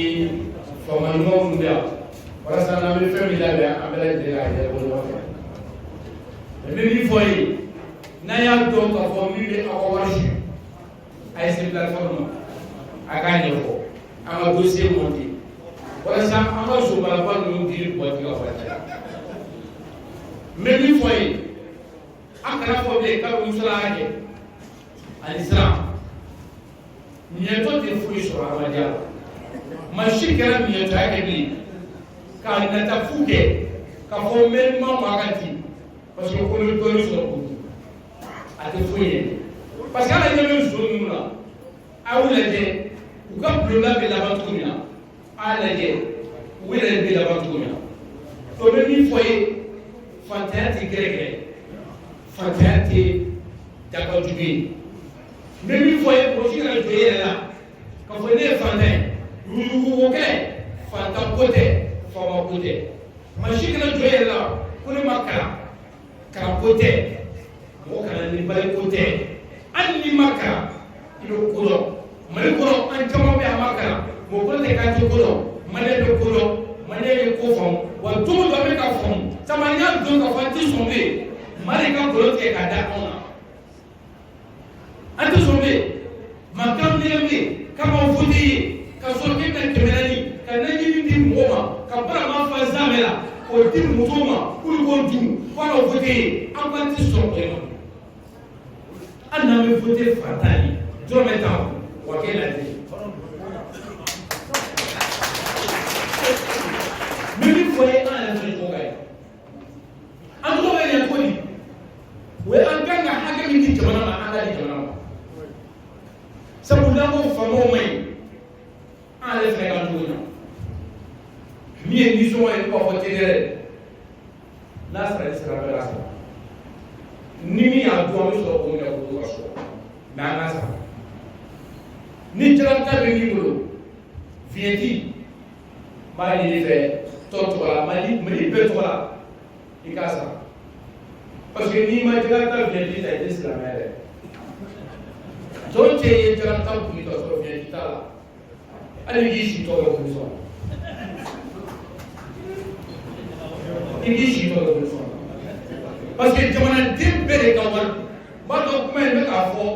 [SPEAKER 2] faama ɲumanw minnu bɛ yan walasa n'an bɛ fɛn min labɛn an bɛɛ lajɛlen k'a ɲɛnabɔ ɲɔgɔn fɛ n bɛ min fɔ ye n'an y'a dɔn k'a fɔ min bɛ aw ka wari suɲɛ a ye se plateforme ma a k'a ɲɛfɔ an ka dossier monter walasa an ka sobalaba ninnu dili bɔti ka fara cɛ n bɛ min fɔ ye an kana fɔ bilen k'a bɛ musola kɛ ani siran miɲɛtɔ tɛ foyi sɔrɔ adamadenya la maa si kɛra miɲɛtɔya kɛ bilen k'a nata fu kɛ k'a fɔ n bɛ ma maa ka di parce que ko n bɛ dɔɔnin sɔrɔ k'o di a tɛ foyi ye parce que ala ɲɛ bɛ muso ninnu na a y'u lajɛ u ka bulonda bɛ laban cogo min na a lajɛ u yɛrɛ bɛ laban cogo min na o bɛ min fɔ ye fantanya tɛ gɛrɛgɛrɛ fantanya tɛ D'accord, du pays. Même une fois, il faut que je sois là. Quand vous venez fantin, vous vous fantin côté, forme côté. Machine que je sois là, pour le makara, car côté, vous avez les balles côté. Anni makara, il est au courant. Malgré un camion à makara, vous prenez quand tu courant, mané le courant, mané le coffre, ou tout le monde avec un fond. Ça m'a dit donc à faire tout tomber. Malgré courant qui est à d'accord. Ante sombe makam nirami kama ufudi ka soke ka temerani ka nanyi ndi ngoma ka bara ma fa zamela o di mutoma kul ko du wala ufudi ambanti sombe no anna me ufudi fatani do meta wa kela di mimi foi ana ndio ngai ando ya kodi we anganga haka mindi jamana ma anga di jamana sabu lambo famo mai ale fega nduna mie nizo e ko hotelere nasra sera bela nimi a do mi so ko ne ko ko so na nasa ni jalanta be ni bolo vieti ba ni fe toto la mali be to la ikasa parce que ni ma jalanta vieti ta islamere don't say you are not going to solve your guitar. I think you should talk about this one. You should talk about this one. Parce que tu m'as dit que tu as un but of men make a four.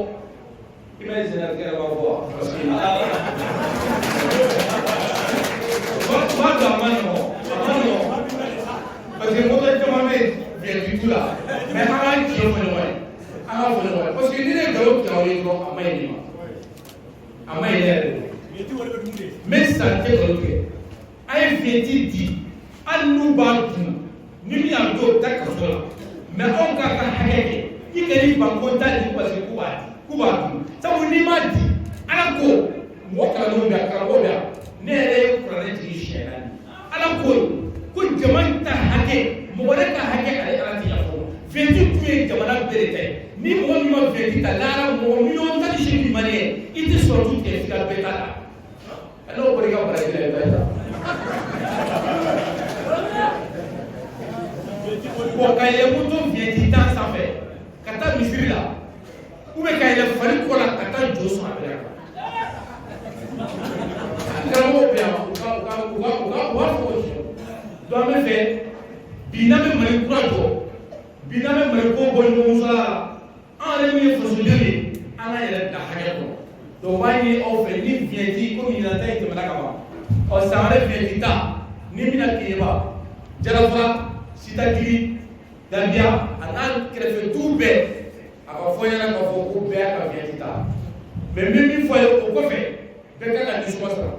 [SPEAKER 2] Imagine that get about four. Parce que what the man parce que moi je m'amène bien du tout là. Mais avant je me vois. Parce que ni les gars qui ont eu droit à maïs, à maïs, mais ça t'est bloqué. Aïe vêti dit, à nous battre, ni mi a d'autres d'accord. Mais on garde la hague, il est pas content de passer Kuba. Ça vous n'y m'a dit, à la cour, moi quand on a carbonia, n'est pas le chien. À la cour, quand tu m'as ta hague, moi la hague à la diaphragme. Vêtu tu es jamana berete. Ni mo mi ma vêtu ta lara mo mi on ta di bi mane ite so tu ke fika beta alors pour regarder la beta ko kay mo to vêtu ta sa fait kata misiri la ou be kay le fari ko la kata jo so abera ngamo be wa ko do me fe biname mari kurajo biname mari ko bon musa en mi fosudeli ana yele da hayato do wani ofe ni vieti ko mi na tay te malaka ba o sare vieti ta ni mi na kiba jarafa sitagiri gambia ana krefe tourbe aba foya na ko ko be ka vieti ta mais même fois ko fe be ka na dismostra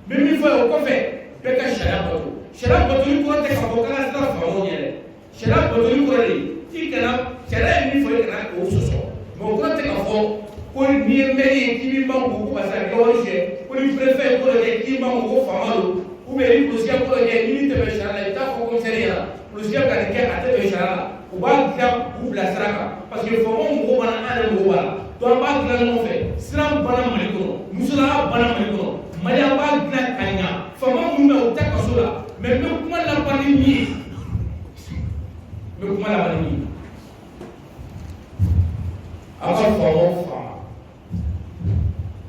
[SPEAKER 2] même fois ko fe be ka shara batu ko te ka ko kana ta fa mo yele shara batu ko ri ikana shara mi foi kana ko so mo ko te ka fo ko ni meri ki bi mangu ko basa ko je ko ni préfet ko le ki mangu ko famalo ou be ni policier ko le ni te be shara ta ko ko seria policier ka ke ate be shara ko ba ka bu bla saraka parce que fo mo ko bana ale mo wala to ba gla no fe sram bana mali ko musula bana mali ko mali ba gla kanya fo mo mu me o ta ka sura mais me kuma la bani ni me kuma la bani ni aka fɔmɔ fama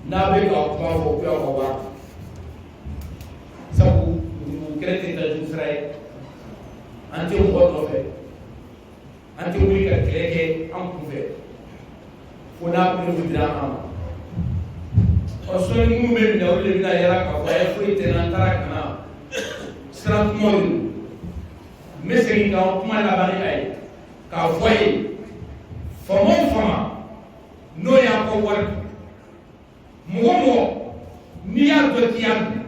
[SPEAKER 2] n'a bɛ ka kuma fɔ k'o y'aw ka wari sabu o kɛra tɛ taa jugu sira ye an tɛ mɔgɔ nɔfɛ an tɛ wuli ka kɛlɛ kɛ an kunfɛ fo n'a bɛ dira an ma ɔ sɔɔni minnu bɛ minɛ olu de bɛna yala k'a fɔ a ye foyi tɛ n na an taara ka na sira kumaw de don n bɛ segin ka kuma laban ni a ye k'a fɔ a ye fama o fama n'o y'a ko wari mɔgɔ mɔgɔ n'i y'a dɔn k'i y'a dun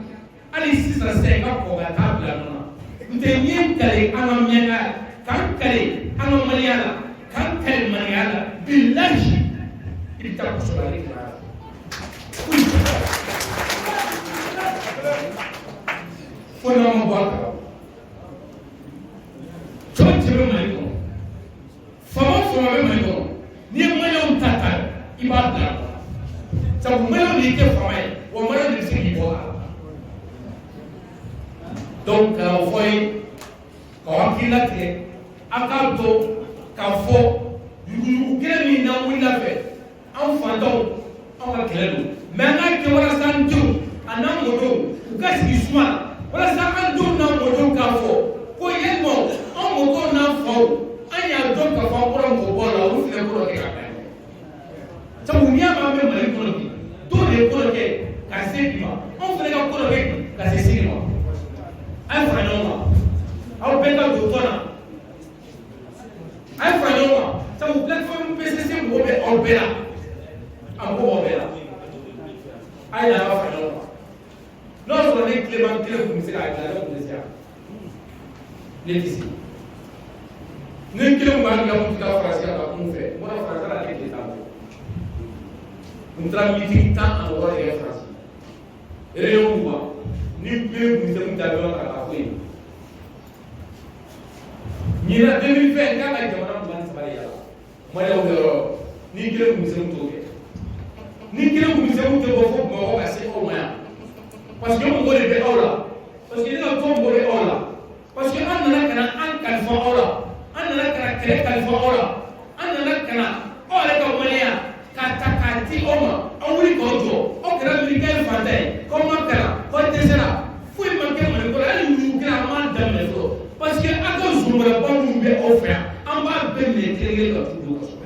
[SPEAKER 2] hali sisan sisan ka kɔn ka taa bila nɔ na n tɛ n ye kale an ka miyanka k'an kale an ka maniya la k'an kale maniya la bilahi i bɛ taa kɔsɔbɛ ale kana fo n'an ma bɔ a kalama cɛw cɛ bɛ Mali kɔnɔ fama o fama bɛ Mali kɔnɔ n'i ye maliyɛnw ta i b'a bila sabu maliyɛnw de y'i kɛ fama ye wa maliyɛnw de bɛ se k'i bɔ a la donc ka o fɔ ye ka hakilila tigɛ a k'a dɔn k'a fɔ yuguyugu kelen min n'an wulila fɛ an fantanw anw ka kɛlɛ don mais an k'a kɛ walasa an denw a n'an mɔdenw u ka sigi suma la walasa an denw n'an mɔdenw k'a fɔ ko yalima an mɔdenw n'an faw an y'a dɔn k'a fɔ an bɔra mɔgɔ bɔ la olu fana kɔrɔ kɛ ka bila sabu n'i y'a mɛn an bɛ Mali kɔnɔ bi dɔw de ye kɔrɔ kɛ ka se bi ma anw fana ka kɔrɔ kɛ ka se sini ma a ye fara ɲɔgɔn kan aw bɛɛ ka don tɔn na a ye fara ɲɔgɔn kan sabu plateforme PCC mɔgɔ bɛ aw bɛɛ la a mɔgɔ b'aw bɛɛ la a ye na aw fara ɲɔgɔn kan n'o y'a sɔrɔ ne Clément kelen tun bɛ se k'a dilan ne tun bɛ se yan ne tɛ se ne kelen tun b'a dilan mun tɛ ka farasi ka kun fɛ n bɔra farasi la ne tɛ taa bɔ n taara meeting 10 ani 6 de kɛ farasi réunion mugan ni bɛɛ tun bɛ se mun ta dɔrɔn ka taa fo yen ɲinan 2020 k'a ka jamana 23 de yala maliyɛnw bɛ yɔrɔ ni kelen tun bɛ se mun t'o kɛ ni kelen tun bɛ se mun tɛ bɔ fo Bamakɔ ka se aw ma yan parce que mɔgɔ de bɛ aw la parce que ne ka tɔn mɔgɔ bɛ aw la parce que an nana ka na an kalifa aw la an nana ka na kɛlɛ kalifa aw la an nana ka na aw yɛrɛ ka waleya k'a ta k'a di aw ma aw wuli k'aw jɔ aw kɛra militaire fantan ye k'aw ma kalan k'aw dɛsɛra foyi ma kɛ Mali kɔnɔ hali yurugu kɛra an m'a daminɛ fɔlɔ parce que aw ka zɔnbɔlaba minnu bɛ aw fɛ yan an b'a bɛɛ minɛ kelen kelen ka t'u don ka so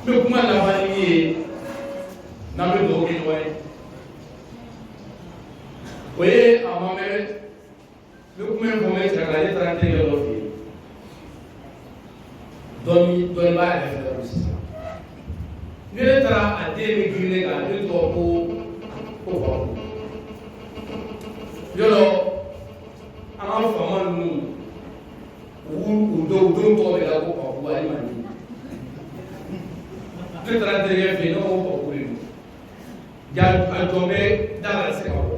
[SPEAKER 2] n bɛ kuma laban ni ye n'an bɛ dugawu kɛ ɲɔgɔn ye o ye a ma mɛn n bɛ kuma in fɔ n bɛ cɛ kan ale taara n terikɛ dɔ fɛ yen dɔɔni b'a yɛrɛ fɛ yɔrɔ sisan ne taara a den bɛ girin ne kan ne tɔgɔ ko Baku yɔrɔ an ka faama ninnu u denw tɔgɔ bɛ la ko Baku ale man di ne taara n terikɛ fɛ yen ne ko Baku de don a jɔn bɛ da la se ka bɔ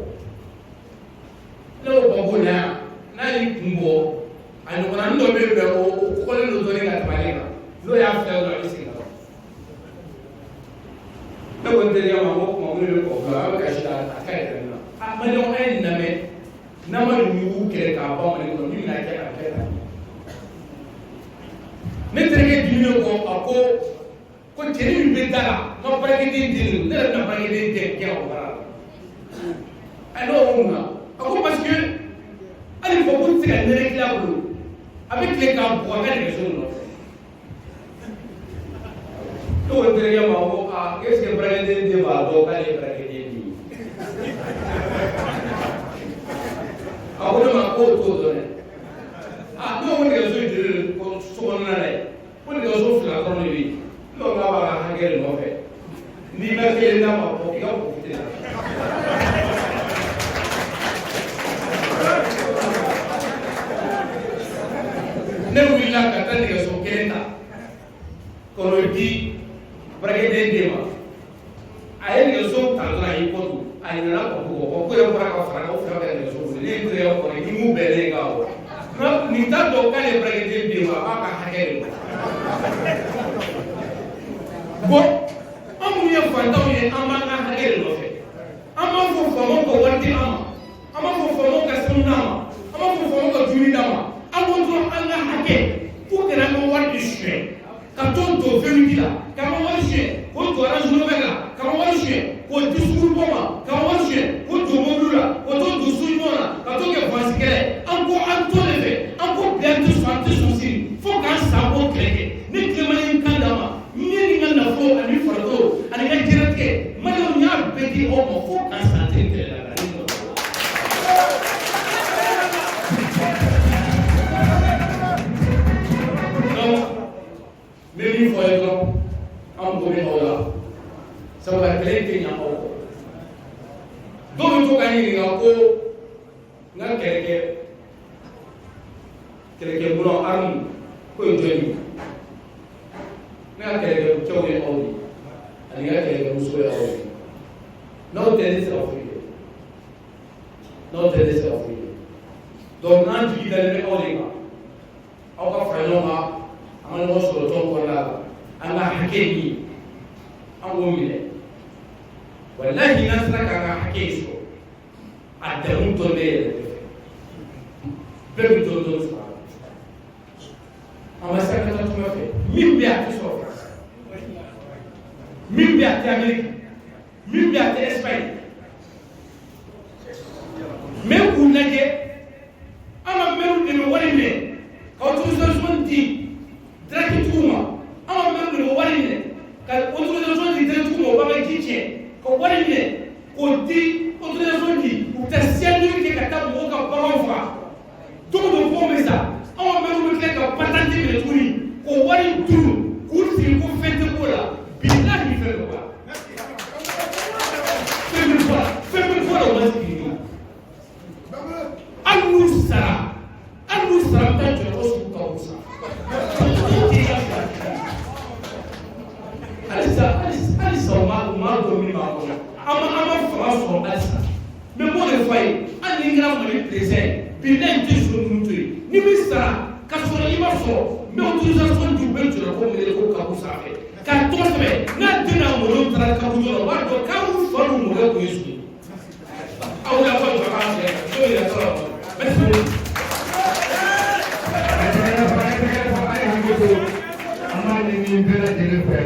[SPEAKER 2] ne ko Baku na yan n'a y'i kun bɔ a ɲɔgɔnna dɔ bɛ yen mɛ o kɔlen don dɔɔnin ka tɛmɛ ale kan n'o y'a fɛ dɔrɔn a bɛ segin ka ne ko n terikɛ ma ko kuma minnu bɛ Baku la a bɛ kasi la a ka yɛrɛ na a maliyɛnw a ye nin lamɛn n'a ma yugu kɛlɛ k'a ban Mali kɔnɔ min bɛna kɛ a kɛ tan ne terikɛ diminen kɔ a ko cɛni min bɛ da la n ka baarakɛden den ne yɛrɛ bɛna baarakɛden den gɛn o baara la a n'o ko mun na a ko parce que hali fɔ ko n tɛ se ka nɛnɛ tila bolo a bɛ tile k'a bugɔ a ka nɛgɛso nɔfɛ ne ko n terikɛ ma ko est ce que baarakɛden den b'a dɔn k'ale ye baarakɛden den ye a ko ne ma ko o t'o dɔn dɛ ne ko nɛgɛso in joli ko sokɔnɔna la ye ko nɛgɛso fila dɔrɔn de bɛ yen ne ko k'a b'a ka hakɛ de nɔfɛ n'i ma kelen d'a ma k'i ka profite la. ne wulila ka taa nɛgɛso kelen ta ka n'o di baarakɛden den ma a ye nɛgɛso ta dɔrɔn a y'i kɔ don a ɲinɛna Baku kɔ ko yɛrɛ bɔra ka fara aw fila ka nɛgɛso boli ne ye n terikɛ kɔrɔ i m'u bɛɛ ne ka awɔ nin t'a dɔn k'ale ye baarakɛden den ma a b'a ka hakɛ de bɔ bon an minnu ye fantanw ye an b'an ka hakɛ de nɔfɛ an b'a fɔ faamaw ka wari di an ma an b'a fɔ faamaw ka sanu d'an ma an b'a fɔ faamaw ka dumuni d'an ma an ko dɔrɔn an ka hakɛ fo kana an ka wari de suɲɛ ka t'o don fɛn la k'an ka wari suɲɛ k'o don aranjinɛmɛ la k'an ka wari suɲɛ k'o di sugurubɔ ma k'an ka wari suɲɛ k'o don mobili la k'o t'o don so ɲuman na ka t'o kɛ vansi kɛlɛ an ko an t'o de fɛ an ko bi an tɛ sɔn sini fo k'an sa k'o kɛlɛ kɛ ne tilema ye n kan d'a ma n ye nin ka nafolo ani farikolo ani n ka diɲɛlatigɛ maliyɛnw n y'a bɛɛ di aw ma fo k'an sa tɛ kɛlɛ la ka ne nɔ n bɛ min fɔ ye dɔrɔn an mago bɛ aw la sabu ka kɛlɛ tɛ ɲɛ aw kɔ dɔw bɛ to ka n ɲininka ko n ka kɛlɛkɛbolo arme ko ye jɔn ye ne ka kɛlɛkɛcɛw ye aw de ani n ka kɛlɛkɛmuso ye aw de n'aw tɛ ne tɛ se ka foyi kɛ n'aw tɛ ne tɛ se ka foyi kɛ donc n'an jigi dalen bɛ aw de kan aw ka fara ɲɔgɔn kan an ka ɲɔgɔn sɔrɔ tɔn kɔnɔna la an ka hakɛ ɲini an k'o minɛ walahi n'an sera k'an ka hakɛ sɔrɔ a damu tɔ bɛ yɛrɛ bɛɛ bɛ dɔɔnin dɔɔnin sɔrɔ a ma se ka taa tunga fɛ min bɛ a tɛ sɔrɔ min bɛ a tɛ Amérique min bɛ a tɛ Espagne mais k'u lajɛ an ka mɛruw de bɛ wari minɛ ka autorisation di direct tigiw ma an ka mɛruw de bɛ wari minɛ ka autorisation di direct tigiw ma o b'an ka ji tiɲɛ ka wari minɛ k'o di autorisation di u bɛ taa siyɛnni kɛ ka taa mɔgɔw ka baganw faga cogo dɔ fɔ bɛ sa an ka mɛruw bɛ tila ka patente minɛ tuguni k'o wari dun k'u sigi ko fɛn tɛ k'o la bilahi fɛn dɔ b'a la fɛn bɛ fɔ la o ma sigi hali n'u sara bɛ taa jɔyɔrɔ sugu ka o sa halisa u ma dɔn min b'a kɔnɔ an ma fanga sɔrɔ halisa mɛ n b'o de fɔ a ye hali n'i kɛra Mali président bilahi tɛ so ninnu to yen n'i bɛ sara ka sɔrɔ i ma sɔrɔ mɛ autorisation di u bɛ jɔyɔrɔ ko minɛ ko kabu sanfɛ k'a tɔgɔ sɛbɛn n'a den n'a mɔdenw taara kabu jɔ la u b'a dɔn k'a y'u fa n'u mɔkɛ kun ye sugu aw y'a fɔ jɔ k'a sɛgɛn n'o yɛrɛ sɔrɔ merci.
[SPEAKER 3] Amani ni mbele jelepe.